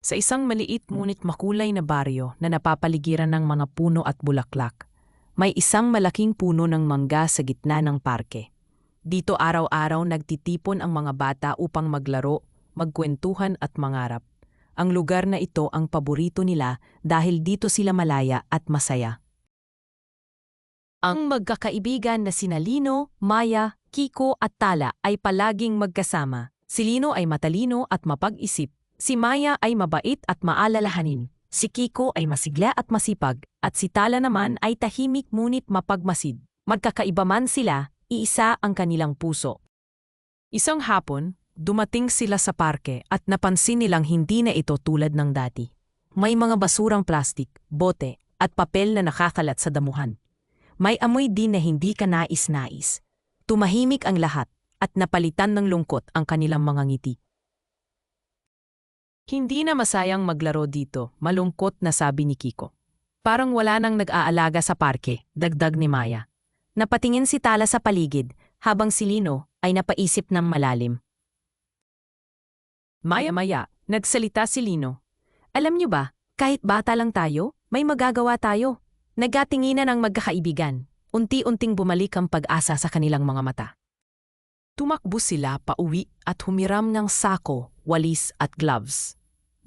Sa isang maliit ngunit makulay na baryo na napapaligiran ng mga puno at bulaklak, may isang malaking puno ng mangga sa gitna ng parke. Dito araw-araw nagtitipon ang mga bata upang maglaro, magkwentuhan at mangarap. Ang lugar na ito ang paborito nila dahil dito sila malaya at masaya. Ang magkakaibigan na sina Lino, Maya, Kiko at Tala ay palaging magkasama. Si Lino ay matalino at mapag-isip. Si Maya ay mabait at maalalahanin. Si Kiko ay masigla at masipag. At si Tala naman ay tahimik ngunit mapagmasid. Magkakaiba man sila, iisa ang kanilang puso. Isang hapon, dumating sila sa parke at napansin nilang hindi na ito tulad ng dati. May mga basurang plastik, bote, at papel na nakakalat sa damuhan. May amoy din na hindi ka nais-nais. Tumahimik ang lahat at napalitan ng lungkot ang kanilang mga ngiti. Hindi na masayang maglaro dito, malungkot na sabi ni Kiko. Parang wala nang nag-aalaga sa parke, dagdag ni Maya. Napatingin si Tala sa paligid, habang si Lino ay napaisip ng malalim. Maya, nagsalita si Lino. Alam niyo ba, kahit bata lang tayo, may magagawa tayo. Nagatinginan ang magkakaibigan. Unti-unting bumalik ang pag-asa sa kanilang mga mata. Tumakbo sila pauwi at humiram ng sako, walis at gloves.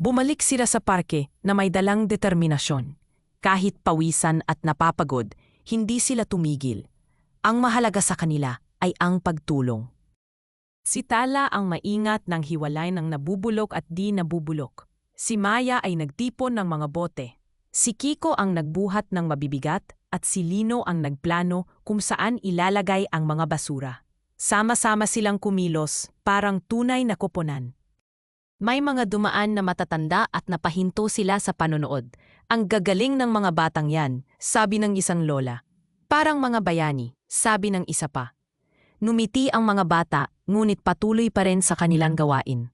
Bumalik sila sa parke na may dalang determinasyon. Kahit pawisan at napapagod, hindi sila tumigil. Ang mahalaga sa kanila ay ang pagtulong. Si Tala ang maingat ng hiwalay ng nabubulok at di nabubulok. Si Maya ay nagtipon ng mga bote. Si Kiko ang nagbuhat ng mabibigat at si Lino ang nagplano kung saan ilalagay ang mga basura. Sama-sama silang kumilos, parang tunay na koponan. May mga dumaan na matatanda at napahinto sila sa panonood. Ang gagaling ng mga batang yan, sabi ng isang lola. Parang mga bayani, sabi ng isa pa. Numiti ang mga bata, ngunit patuloy pa rin sa kanilang gawain.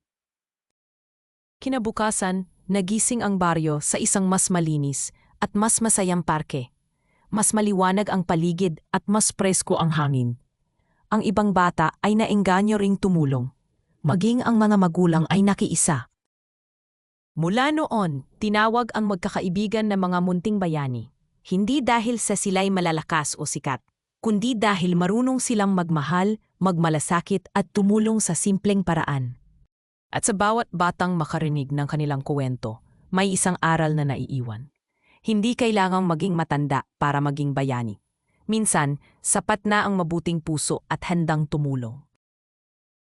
Kinabukasan, nagising ang baryo sa isang mas malinis at mas masayang parke. Mas maliwanag ang paligid at mas presko ang hangin. Ang ibang bata ay naengganyo ring tumulong. Maging ang mga magulang ay nakiisa. Mula noon, tinawag ang magkakaibigan na mga munting bayani. Hindi dahil sa sila'y malalakas o sikat, kundi dahil marunong silang magmahal, magmalasakit at tumulong sa simpleng paraan. At sa bawat batang makarinig ng kanilang kuwento, may isang aral na naiiwan. Hindi kailangang maging matanda para maging bayani. Minsan, sapat na ang mabuting puso at handang tumulong.